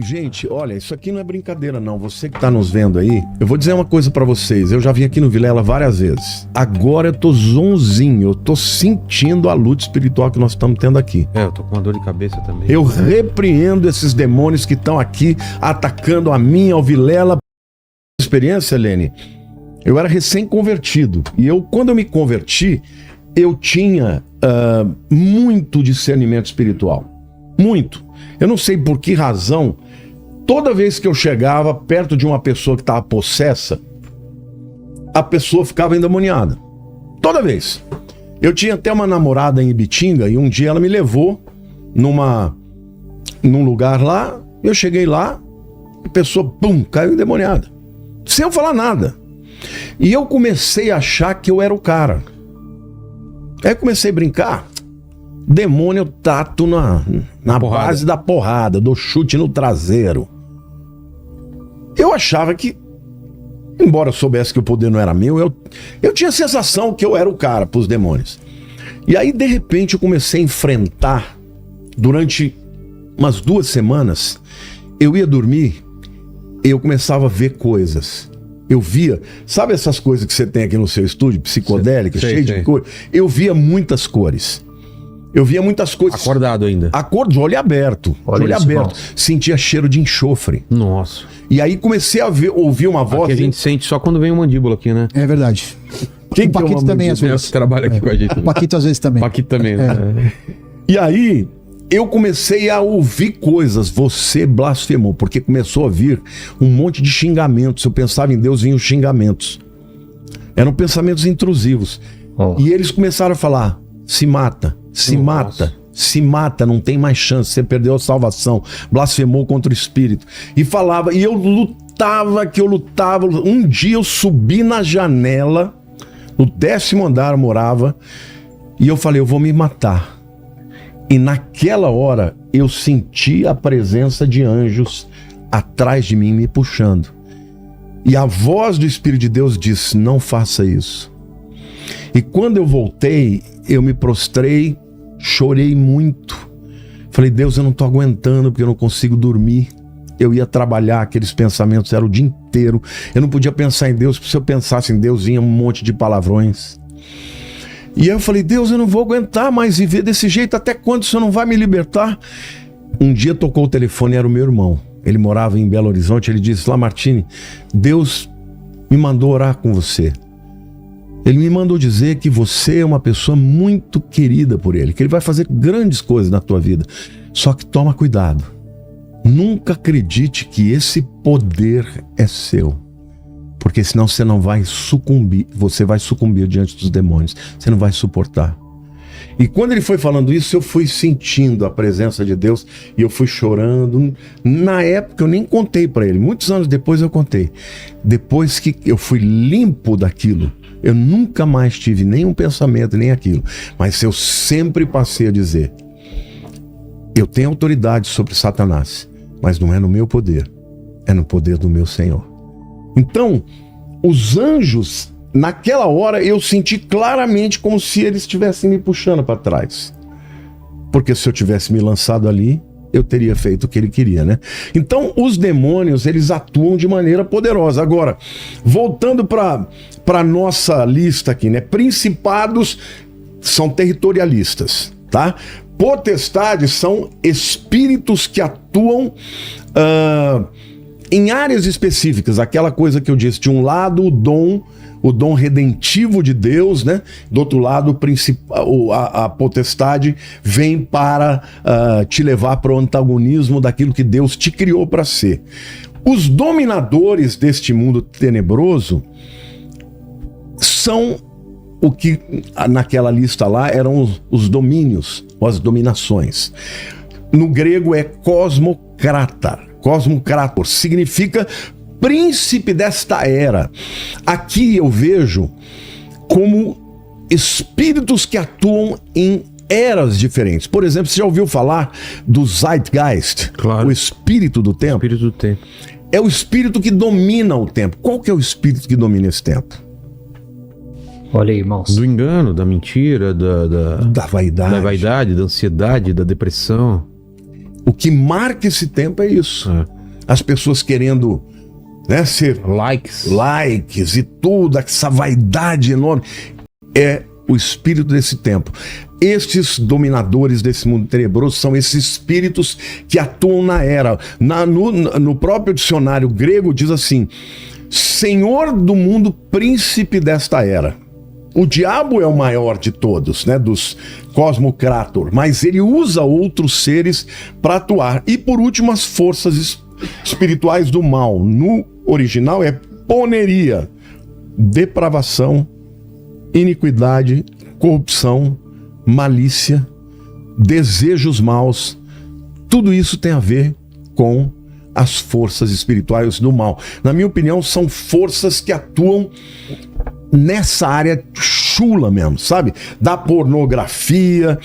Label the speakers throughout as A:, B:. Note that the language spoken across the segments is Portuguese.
A: Gente, olha, isso aqui não é brincadeira não. Você que tá nos vendo aí, eu vou dizer uma coisa pra vocês. Eu já vim aqui no Vilela várias vezes. Agora eu tô zonzinho, eu tô sentindo a luta espiritual que nós estamos tendo aqui.
B: Eu tô com uma dor de cabeça também.
A: Eu repreendo esses demônios que estão aqui atacando a mim, ao Vilela. Experiência, Lene, eu era recém-convertido. E quando eu me converti, eu tinha muito discernimento espiritual. Muito. Eu não sei por que razão, toda vez que eu chegava perto de uma pessoa que estava possessa, a pessoa ficava endemoniada. Toda vez. Eu tinha até uma namorada em Ibitinga e um dia ela me levou num lugar lá, eu cheguei lá, a pessoa, pum, caiu endemoniada. Sem eu falar nada. E eu comecei a achar que eu era o cara. Aí eu comecei a brincar. Demônio, eu tato na base da porrada, dou chute no traseiro. Eu achava que, embora eu soubesse que o poder não era meu, eu tinha a sensação que eu era o cara pros demônios. E aí, de repente, eu comecei a enfrentar, durante umas 2 semanas, eu ia dormir, eu começava a ver coisas. Eu via, sabe essas coisas que você tem aqui no seu estúdio, psicodélicas, cheio de cores? Eu via muitas cores. Eu via muitas coisas.
B: Acordado ainda?
A: De olho aberto. Olho aberto. Sentia cheiro de enxofre.
B: Nossa.
A: E aí comecei a ouvir uma voz.
B: Que a gente sente só quando vem o mandíbula aqui, né?
C: É verdade.
A: O
C: Paquito também, às vezes.
B: Que trabalha aqui com a gente.
C: O Paquito às vezes também.
B: Paquito também, né?
A: E aí, eu comecei a ouvir coisas. Você blasfemou, porque começou a vir um monte de xingamentos. Eu pensava em Deus, vinham xingamentos. Eram pensamentos intrusivos. E eles começaram a falar: se mata, se mata, se mata, não tem mais chance, você perdeu a salvação, blasfemou contra o Espírito. E falava, e eu lutava. Um dia eu subi na janela, no 10º andar eu morava, e eu falei, eu vou me matar. E naquela hora eu senti a presença de anjos atrás de mim me puxando. E a voz do Espírito de Deus disse, não faça isso. E quando eu voltei, eu me prostrei, chorei muito. Falei, Deus, eu não estou aguentando porque eu não consigo dormir. Eu ia trabalhar, aqueles pensamentos eram o dia inteiro. Eu não podia pensar em Deus, porque se eu pensasse em Deus, vinha um monte de palavrões. E aí eu falei, Deus, eu não vou aguentar mais viver desse jeito. Até quando o Senhor não vai me libertar? Um dia tocou o telefone, era o meu irmão. Ele morava em Belo Horizonte. Ele disse, Lamartine, Deus me mandou orar com você. Ele me mandou dizer que você é uma pessoa muito querida por ele, que ele vai fazer grandes coisas na tua vida. Só que toma cuidado. Nunca acredite que esse poder é seu. Porque senão você não vai sucumbir, você vai sucumbir diante dos demônios. Você não vai suportar. E quando ele foi falando isso, eu fui sentindo a presença de Deus e eu fui chorando. Na época eu nem contei para ele, muitos anos depois eu contei. Depois que eu fui limpo daquilo, eu nunca mais tive nenhum pensamento, nem aquilo. Mas eu sempre passei a dizer, eu tenho autoridade sobre Satanás, mas não é no meu poder, é no poder do meu Senhor. Então, os anjos, naquela hora, eu senti claramente como se eles estivessem me puxando para trás. Porque se eu tivesse me lançado ali, eu teria feito o que ele queria, né? Então, os demônios, eles atuam de maneira poderosa. Agora, voltando para nossa lista aqui, né? Principados são territorialistas, tá? Potestades são espíritos que atuam em áreas específicas. Aquela coisa que eu disse, de um lado o dom redentivo de Deus, né? Do outro lado, a potestade vem para te levar para o antagonismo daquilo que Deus te criou para ser. Os dominadores deste mundo tenebroso são o que naquela lista lá eram os domínios, ou as dominações. No grego é cosmocrator. Cosmocrator significa príncipe desta era. Aqui eu vejo como espíritos que atuam em eras diferentes. Por exemplo, você já ouviu falar do Zeitgeist?
B: Claro.
A: O espírito do tempo?
B: Espírito do tempo.
A: É o espírito que domina o tempo. Qual que é o espírito que domina esse tempo?
D: Olha aí, irmãos.
B: Do engano, da mentira,
A: da vaidade.
B: Da ansiedade, da depressão.
A: O que marca esse tempo é isso. as pessoas querendo, né, ser likes e tudo, essa vaidade enorme. É o espírito desse tempo. Estes dominadores desse mundo tenebroso são esses espíritos que atuam na era. No próprio dicionário grego diz assim: Senhor do mundo, príncipe desta era. O diabo é o maior de todos, né, dos Cosmocrator, mas ele usa outros seres para atuar. E por último, as forças espirituais do mal. No original é poneria, depravação, iniquidade, corrupção, malícia, desejos maus. Tudo isso tem a ver com as forças espirituais do mal. Na minha opinião, são forças que atuam nessa área chula mesmo, sabe? Da pornografia,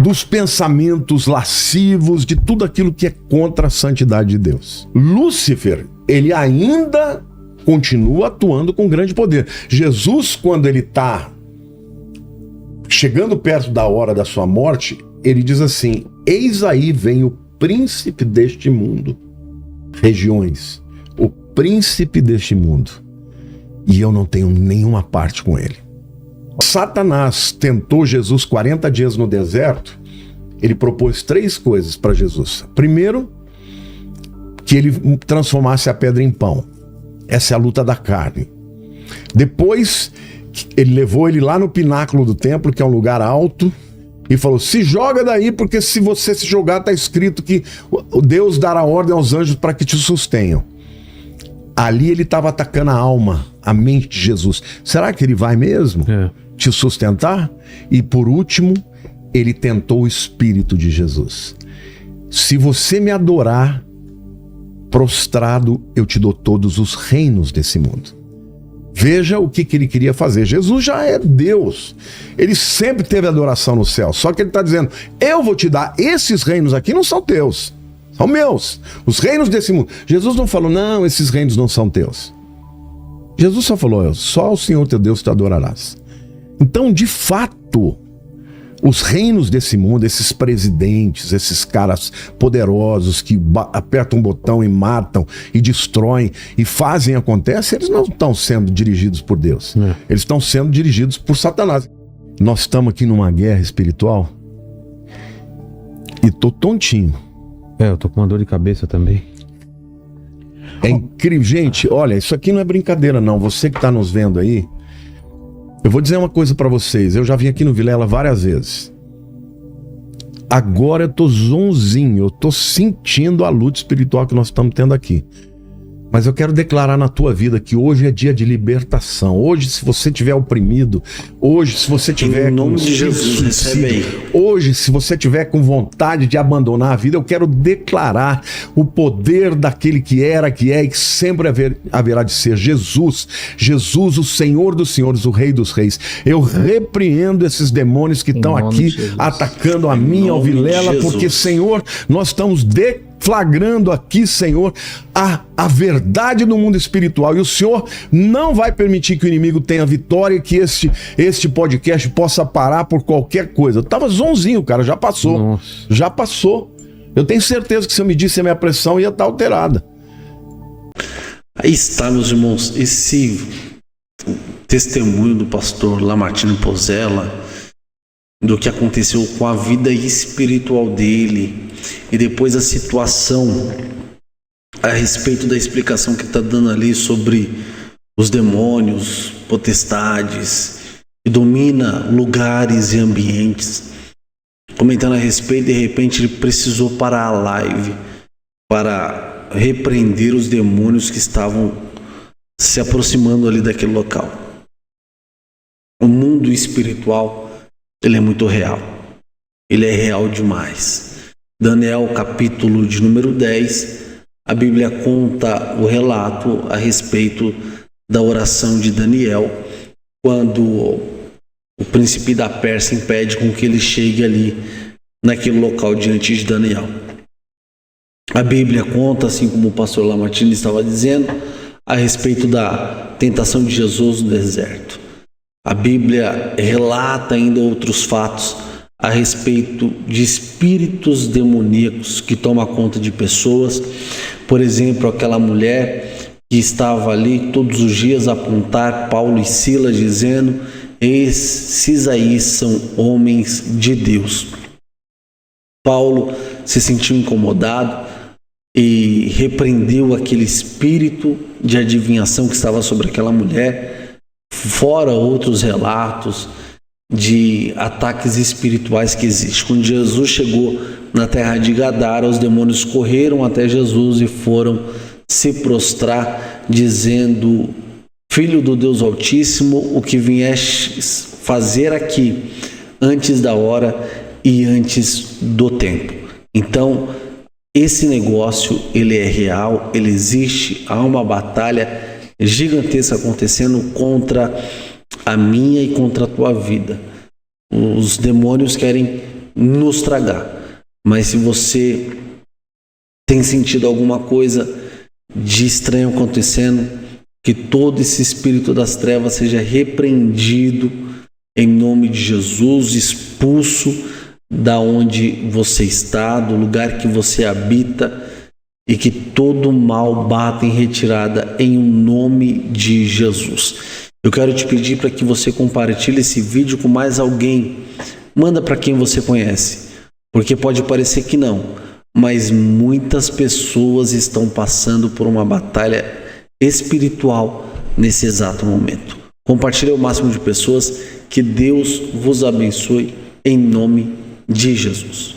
A: dos pensamentos lascivos, de tudo aquilo que é contra a santidade de Deus. Lúcifer, ele ainda continua atuando com grande poder. Jesus, quando ele está chegando perto da hora da sua morte, ele diz assim: eis aí vem o príncipe deste mundo, regiões, o príncipe deste mundo, e eu não tenho nenhuma parte com ele. Satanás tentou Jesus 40 dias no deserto. Ele propôs 3 coisas para Jesus. Primeiro, que ele transformasse a pedra em pão. Essa é a luta da carne. Depois, ele levou ele lá no pináculo do templo, que é um lugar alto, e falou: se joga daí, porque se você se jogar, está escrito que Deus dará ordem aos anjos para que te sustenham. Ali ele estava atacando a alma, a mente de Jesus. Será que ele vai mesmo te sustentar? E por último, ele tentou o espírito de Jesus. Se você me adorar prostrado, eu te dou todos os reinos desse mundo. Veja o que ele queria fazer. Jesus já é Deus. Ele sempre teve adoração no céu. Só que ele está dizendo: eu vou te dar esses reinos aqui, não são teus, são meus. Os reinos desse mundo. Jesus não falou: não, esses reinos não são teus. Jesus só falou: só o Senhor teu Deus te adorarás. Então, de fato, os reinos desse mundo, esses presidentes, esses caras poderosos que apertam um botão e matam e destroem e fazem acontecer, eles não estão sendo dirigidos por Deus. Eles estão sendo dirigidos por Satanás. Nós estamos aqui numa guerra espiritual e tô tontinho.
B: Eu tô com uma dor de cabeça também.
A: É incrível. Gente, olha, isso aqui não é brincadeira não. Você que está nos vendo aí, eu vou dizer uma coisa para vocês. Eu já vim aqui no Vilela várias vezes. Agora eu tô zonzinho, eu tô sentindo a luta espiritual que nós estamos tendo aqui. Mas eu quero declarar na tua vida que hoje é dia de libertação. Hoje, se você estiver oprimido, hoje, se você tiver...
C: Em nome de Jesus, recebe aí.
A: Hoje, se você tiver com vontade de abandonar a vida, eu quero declarar o poder daquele que era, que é e que sempre haverá de ser. Jesus, o Senhor dos Senhores, o Rei dos Reis. Eu repreendo esses demônios que estão aqui atacando a mim, ao Vilela, porque, Senhor, nós estamos flagrando aqui, Senhor, a verdade do mundo espiritual, e o Senhor não vai permitir que o inimigo tenha vitória, que este podcast possa parar por qualquer coisa. Eu tava zonzinho, cara, já passou.
B: Nossa.
A: Já passou. Eu tenho certeza que se eu medisse a minha pressão ia estar alterada.
C: Aí está, meus irmãos, esse testemunho do pastor Lamartine Pozzella, do que aconteceu com a vida espiritual dele, e depois a situação a respeito da explicação que está dando ali sobre os demônios, potestades, que domina lugares e ambientes, comentando a respeito. De repente ele precisou parar a live para repreender os demônios que estavam se aproximando ali daquele local. O mundo espiritual, ele é muito real, ele é real demais. Daniel, capítulo de número 10, a Bíblia conta o relato a respeito da oração de Daniel, quando o príncipe da Pérsia impede com que ele chegue ali naquele local diante de Daniel. A Bíblia conta, assim como o pastor Lamartine estava dizendo, a respeito da tentação de Jesus no deserto. A Bíblia relata ainda outros fatos a respeito de espíritos demoníacos que tomam conta de pessoas. Por exemplo, aquela mulher que estava ali todos os dias a apontar Paulo e Silas, dizendo: esses aí são homens de Deus. Paulo se sentiu incomodado e repreendeu aquele espírito de adivinhação que estava sobre aquela mulher, fora outros relatos de ataques espirituais que existem. Quando Jesus chegou na terra de Gadara, os demônios correram até Jesus e foram se prostrar, dizendo: Filho do Deus Altíssimo, o que viestes fazer aqui antes da hora e antes do tempo? Então, esse negócio, ele é real, ele existe, há uma batalha gigantesca acontecendo contra a minha e contra a tua vida. Os demônios querem nos tragar, mas se você tem sentido alguma coisa de estranho acontecendo, que todo esse espírito das trevas seja repreendido em nome de Jesus, expulso da onde você está, do lugar que você habita, e que todo mal bata em retirada em nome de Jesus. Eu quero te pedir para que você compartilhe esse vídeo com mais alguém. Manda para quem você conhece, porque pode parecer que não, mas muitas pessoas estão passando por uma batalha espiritual nesse exato momento. Compartilhe ao máximo de pessoas. Que Deus vos abençoe em nome de Jesus.